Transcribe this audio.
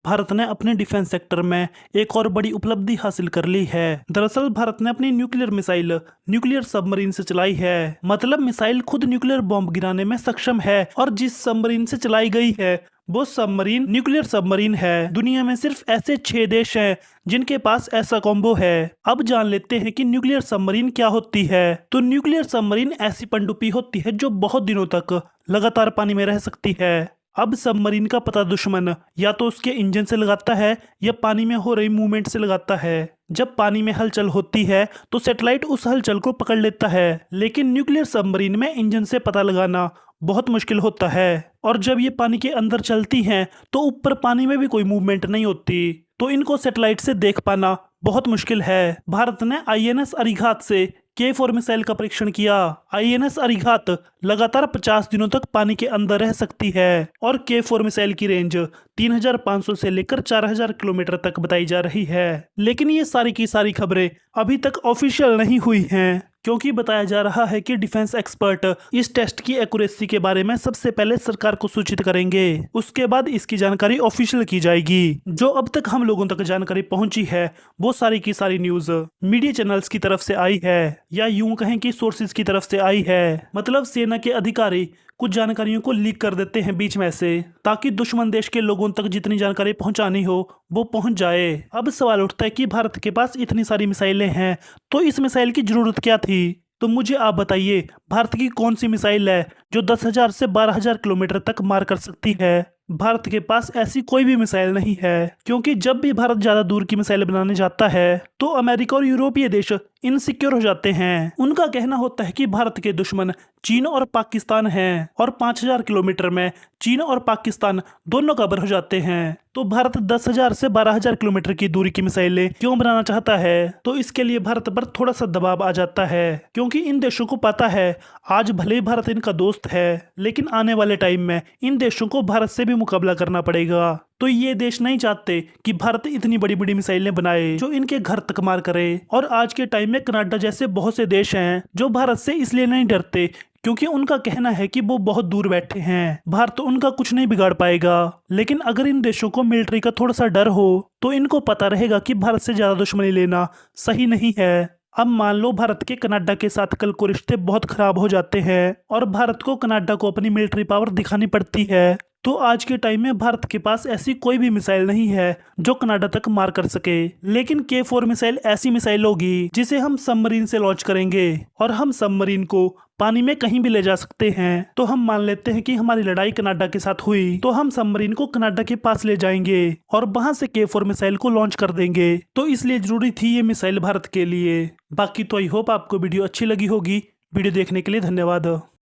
भारत ने अपने defence sector में एक और बड़ी उपलब्धि हासिल कर ली है। दरअसल भारत ने अपनी न्यूक्लियर मिसाइल न्यूक्लियर सबमरीन से चलाई है। मतलब मिसाइल खुद न्यूक्लियर बॉम्ब गिराने में सक्षम है और जिस सबमरीन से चलाई गई है वो सबमरीन न्यूक्लियर सबमरीन है। दुनिया में सिर्फ ऐसे 6 देश हैं जिनके पास ऐसा कॉम्बो है। अब जान लेते हैं कि न्यूक्लियर सबमरीन क्या होती है। तो न्यूक्लियर सबमरीन ऐसी पनडुब्बी होती है जो बहुत दिनों तक लगातार पानी में रह सकती है। अब सबमरीन का पता दुश्मन या तो उसके इंजन से लगाता है या पानी में हो रही मूवमेंट से लगाता है। जब पानी में हलचल होती है तो सैटेलाइट उस हलचल को पकड़ लेता है, लेकिन न्यूक्लियर सबमरीन में इंजन से पता लगाना बहुत मुश्किल होता है। और जब ये पानी के अंदर चलती हैं तो ऊपर पानी में भी कोई मूवमेंट नहीं होती, तो इनको सैटेलाइट से देख पाना बहुत मुश्किल है। भारत ने आईएनएस अरिघात से K4 मिसाइल का परीक्षण किया। आईएनएस अरिघात लगातार 50 दिनों तक पानी के अंदर रह सकती है और K4 मिसाइल की रेंज 3500 से लेकर 4000 किलोमीटर तक बताई जा रही है। लेकिन ये सारी की सारी खबरें अभी तक ऑफिशियल नहीं हुई हैं, क्योंकि बताया जा रहा है कि डिफेंस एक्सपर्ट इस टेस्ट की एक्यूरेसी के बारे में सबसे पहले सरकार को सूचित करेंगे। उसके बाद इसकी जानकारी ऑफिशियल की जाएगी। जो अब तक हम लोगों तक जानकारी पहुंची है वो सारी की सारी न्यूज मीडिया चैनल्स की तरफ से आई है, या यूं कहें कि सोर्सेज की तरफ से आई है। मतलब सेना के अधिकारी कुछ जानकारियों को लीक कर देते हैं बीच में से, ताकि दुश्मन देश के लोगों तक जितनी जानकारी पहुंचानी हो वो पहुंच जाए। अब सवाल उठता है कि भारत के पास इतनी सारी मिसाइलें हैं तो इस मिसाइल की जरूरत क्या थी। तो मुझे आप बताइए, भारत की कौन सी मिसाइल है जो 10,000 से 12,000 किलोमीटर तक मार कर सकती है। भारत के पास ऐसी कोई भी मिसाइल नहीं है, क्योंकि जब भी भारत ज्यादा दूर की मिसाइल बनाने जाता है तो अमेरिका और यूरोपीय देश इनसिक्योर हो जाते हैं। उनका कहना होता है कि भारत के दुश्मन चीन और पाकिस्तान हैं और 5000 किलोमीटर में चीन और पाकिस्तान दोनों कवर हो जाते हैं। तो भारत 10,000 से 12,000 किलोमीटर की दूरी की मिसाइलें क्यों बनाना चाहता है? तो इसके लिए भारत पर थोड़ा सा दबाव आ जाता है, क्योंकि इन देशों को पता है आज भले ही भारत इनका दोस्त है, लेकिन आने वाले टाइम में इन देशों को भारत से भी मुकाबला करना पड़ेगा। तो ये देश नहीं चाहते कि भारत इतनी बड़ी बड़ी मिसाइलें बनाए जो इनके घर तक मार करे। और आज के टाइम में कनाडा जैसे बहुत से देश हैं जो भारत से इसलिए नहीं डरते क्योंकि उनका कहना है कि वो बहुत दूर बैठे हैं, भारत उनका कुछ नहीं बिगाड़ पाएगा। लेकिन अगर इन देशों को मिलिट्री का थोड़ा सा डर हो तो इनको पता रहेगा कि भारत से ज्यादा दुश्मनी लेना सही नहीं है। अब मान लो भारत के कनाडा के साथ कल को रिश्ते बहुत खराब हो जाते हैं और भारत को कनाडा को अपनी मिलिट्री पावर दिखानी पड़ती है, तो आज के टाइम में भारत के पास ऐसी कोई भी मिसाइल नहीं है जो कनाडा तक मार कर सके। लेकिन K4 मिसाइल ऐसी मिसाइल होगी जिसे हम सबमरीन से लॉन्च करेंगे और हम सबमरीन को पानी में कहीं भी ले जा सकते हैं। तो हम मान लेते हैं कि हमारी लड़ाई कनाडा के साथ हुई तो हम सबमरीन को कनाडा के पास ले जाएंगे और वहां से K4 मिसाइल को लॉन्च कर देंगे। तो इसलिए जरूरी थी ये मिसाइल भारत के लिए। बाकी तो आई होप आपको वीडियो अच्छी लगी होगी। वीडियो देखने के लिए धन्यवाद।